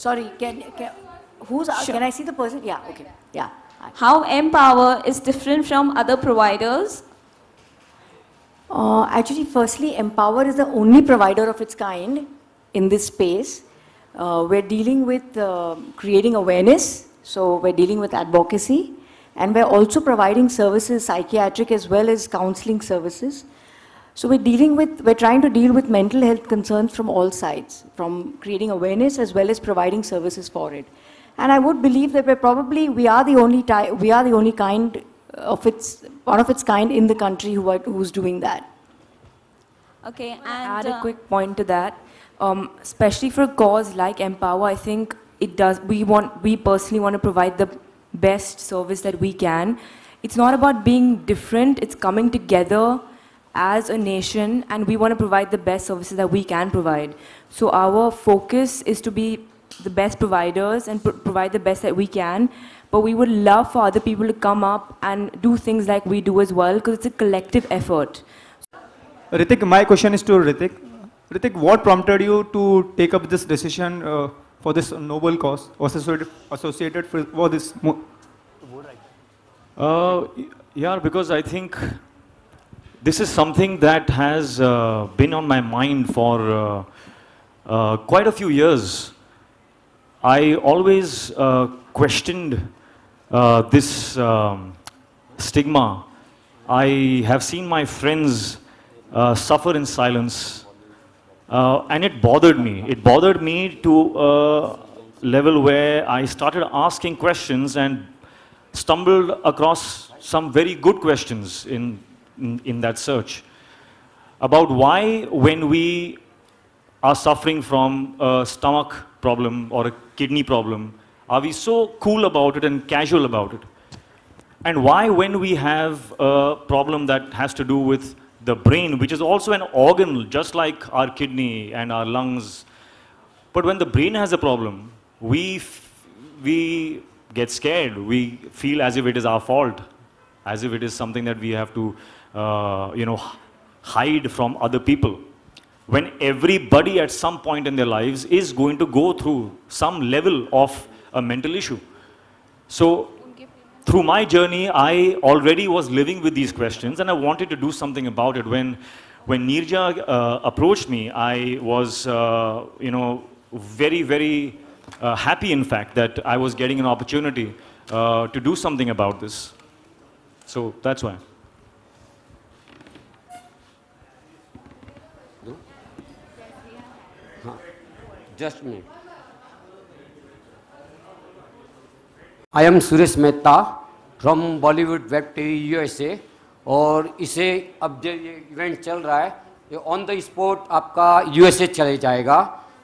Sorry, can I see the person? Yeah, okay. Yeah. How Empower is different from other providers? Actually, firstly, Empower is the only provider of its kind in this space. We're dealing with creating awareness, so we're dealing with advocacy, and we're also providing services, psychiatric as well as counseling services. So we're trying to deal with mental health concerns from all sides, from creating awareness as well as providing services for it. And I would believe that we are the only kind of one of its kind in the country who's doing that. Okay, and add a quick point to that. Especially for a cause like Empower, I think we personally want to provide the best service that we can. It's not about being different, it's coming together as a nation, and we want to provide the best services that we can provide. So our focus is to be the best providers and provide the best that we can, but we would love for other people to come up and do things like we do as well, because it's a collective effort. Hrithik, my question is to Hrithik. Hrithik, what prompted you to take up this decision for this noble cause associated for this? Yeah, because I think this is something that has been on my mind for quite a few years. I always questioned this stigma. I have seen my friends suffer in silence, and it bothered me. It bothered me to a level where I started asking questions and stumbled across some very good questions in that search about why, when we are suffering from a stomach problem or a kidney problem, are we so cool about it and casual about it? And why, when we have a problem that has to do with the brain, which is also an organ just like our kidney and our lungs, but when the brain has a problem, we get scared. We feel as if it is our fault, as if it is something that we have to hide from other people, when everybody at some point in their lives is going to go through some level of a mental issue. So through my journey, I already was living with these questions, and I wanted to do something about it. When Neerja approached me, I was very, very happy, in fact, that I was getting an opportunity to do something about this. So that's why. Just a minute. I am Suresh Mehta from Bollywood Web TV USA, और इसे अब जो ये event चल रहा है, ये on the spot आपका यूएसए चले जाएगा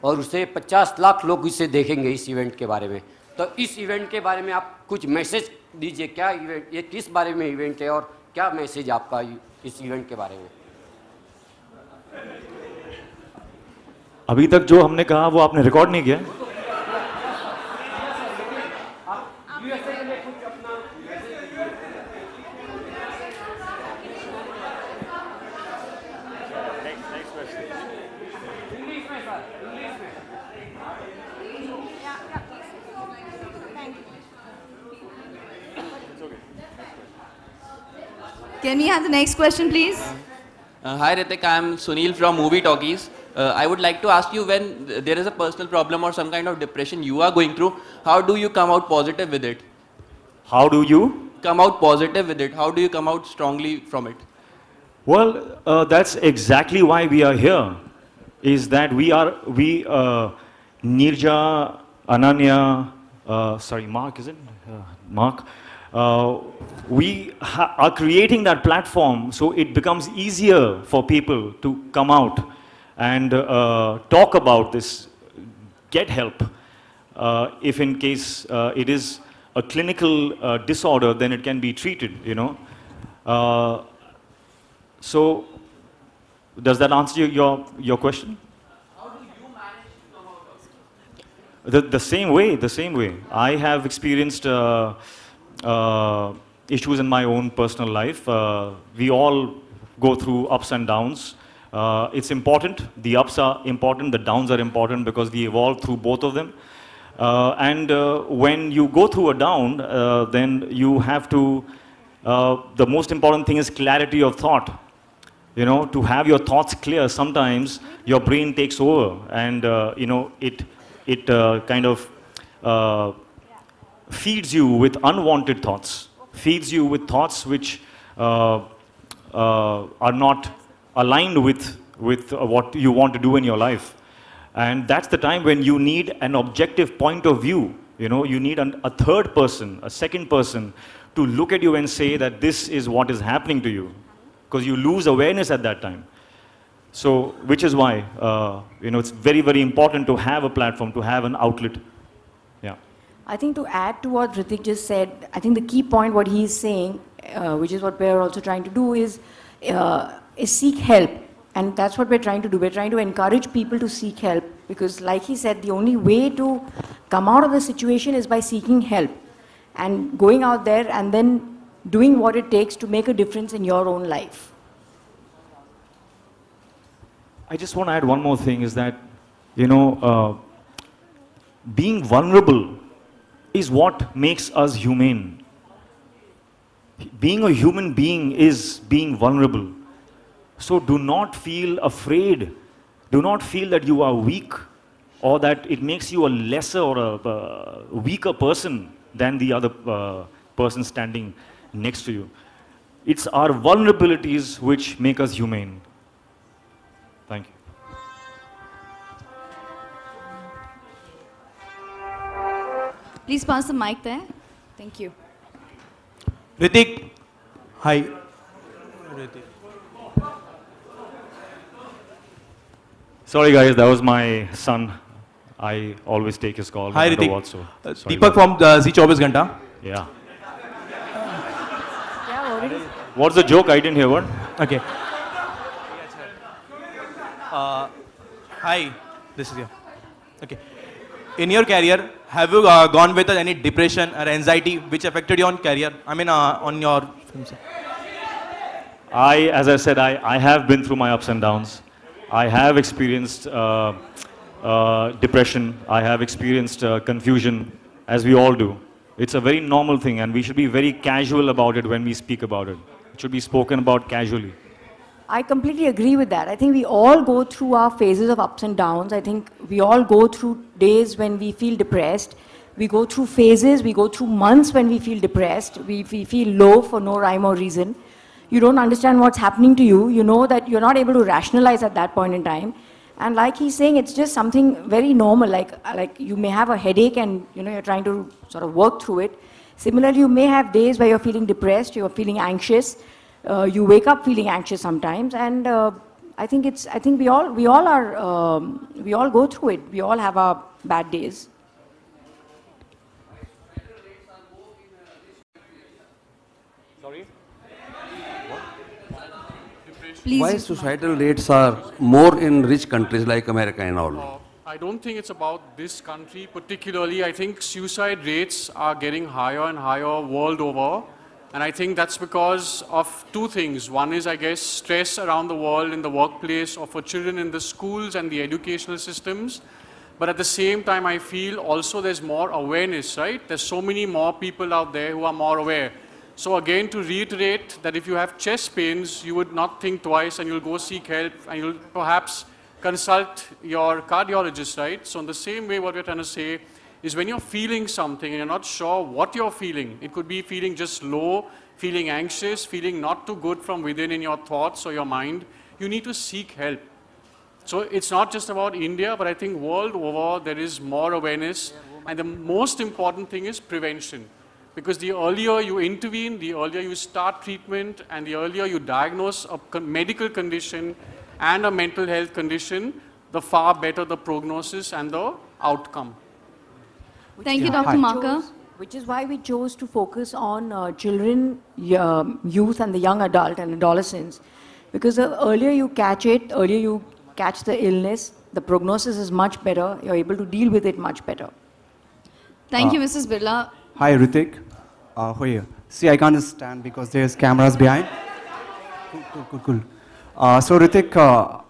और उसे 50 लाख लोग इसे देखेंगे इस इवेंट के बारे में. तो इस इवेंट के बारे में आप कुछ मैसेज दीजिए. क्या इवेंट, ये किस बारे में इवेंट है और क्या मैसेज आपका इस इवेंट के बारे में? अभी तक जो हमने कहा वो आपने रिकॉर्ड नहीं किया. Can we have the next question, please? Hi Hrithik, I am Sunil from Movie Talkies. I would like to ask you, when there is a personal problem or some kind of depression you are going through, how do you come out positive with it? How do you come out positive with it? How do you come out strongly from it? Well, that's exactly why we are here. Is that Neerja, Ananya, Mark, is it? Mark. We are creating that platform so it becomes easier for people to come out and talk about this, get help. If in case it is a clinical disorder, then it can be treated, you know. So, does that answer your question? How do you manage to come out of it? The same way. I have experienced issues in my own personal life. We all go through ups and downs. It's important. The ups are important, the downs are important because we evolve through both of them. When you go through a down, then you have to, the most important thing is clarity of thought. You know, to have your thoughts clear, sometimes your brain takes over and, you know, it kind of feeds you with unwanted thoughts, feeds you with thoughts which are not aligned with what you want to do in your life. And that's the time when you need an objective point of view. You know, you need a third person, a second person to look at you and say that this is what is happening to you. Because you lose awareness at that time. So, which is why, you know, it's very, very important to have a platform, to have an outlet. Yeah. I think to add to what Hrithik just said, I think the key point what he's saying, which is what we're also trying to do, is seek help. And that's what we're trying to do. We're trying to encourage people to seek help, because like he said, the only way to come out of the situation is by seeking help and going out there and then doing what it takes to make a difference in your own life. I just want to add one more thing, is that, you know, being vulnerable is what makes us humane. Being a human being is being vulnerable. So do not feel afraid. Do not feel that you are weak or that it makes you a lesser or a weaker person than the other person standing next to you. It's our vulnerabilities which make us humane. Thank you. Please pass the mic there. Thank you. Hrithik. Hi. Hrithik. Sorry guys, that was my son. I always take his call. Hi no matter Hrithik. what, so Deepak from Zee 24 Ghanta. Yeah. What's the joke? I didn't hear one. Okay. Hi, this is you. Okay. In your career, have you gone with any depression or anxiety which affected your career? I mean, on your films? As I said, I have been through my ups and downs. I have experienced depression. I have experienced confusion, as we all do. It's a very normal thing, and we should be very casual about it when we speak about it. It should be spoken about casually. I completely agree with that. I think we all go through our phases of ups and downs. I think we all go through days when we feel depressed. We go through phases, we go through months when we feel depressed. We feel low for no rhyme or reason. You don't understand what's happening to you. You know that you're not able to rationalize at that point in time. And like he's saying, it's just something very normal. Like you may have a headache and you're trying to sort of work through it. Similarly, you may have days where you're feeling depressed, you're feeling anxious. You wake up feeling anxious sometimes, and I think we all go through it. We all have our bad days. Sorry? Why societal rates are more in rich countries like America and all? I don't think it's about this country particularly. I think suicide rates are getting higher and higher world over. And I think that's because of two things. One is, I guess, stress around the world in the workplace or for children in the schools and the educational systems. But at the same time, I feel also there's more awareness, right? There's so many more people out there who are more aware. So again, to reiterate that if you have chest pains, you would not think twice and you'll go seek help and you'll perhaps consult your cardiologist, right? So in the same way, what we're trying to say is when you're feeling something and you're not sure what you're feeling, it could be feeling just low, feeling anxious, feeling not too good from within in your thoughts or your mind, you need to seek help. So it's not just about India, but I think world over there is more awareness. And the most important thing is prevention. Because the earlier you intervene, the earlier you start treatment, and the earlier you diagnose a medical condition and a mental health condition, the far better the prognosis and the outcome. Thank you, Dr. Marker. Which is why we chose to focus on children, youth, and the young adult and adolescents. Because the earlier you catch it, earlier you catch the illness, the prognosis is much better. You're able to deal with it much better. Thank you, Mrs. Birla. Hi, Hrithik. Here. See, I can't stand because there's cameras behind. Cool. So, Hrithik,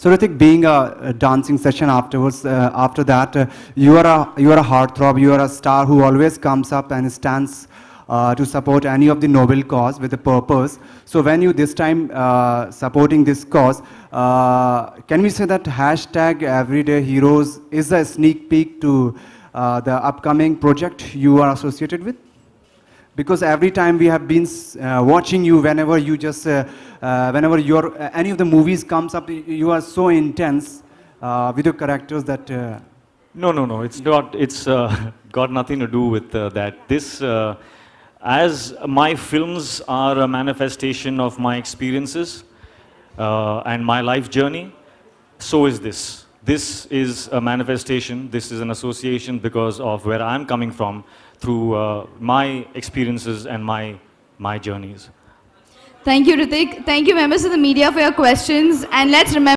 So Hrithik, being a dancing session afterwards, after that, you are a heartthrob, you are a star who always comes up and stands to support any of the noble cause with a purpose. So when you this time supporting this cause, can we say that hashtag Everyday Heroes is a sneak peek to the upcoming project you are associated with? Because every time we have been watching you, whenever you just, whenever your any of the movies comes up, you are so intense with your characters that. No, it's not. It's got nothing to do with that. This, as my films are a manifestation of my experiences and my life journey, so is this. This is a manifestation. This is an association because of where I'm coming from, through my experiences and my journeys. Thank you, Hrithik. Thank you, members of the media, for your questions. And let's remember.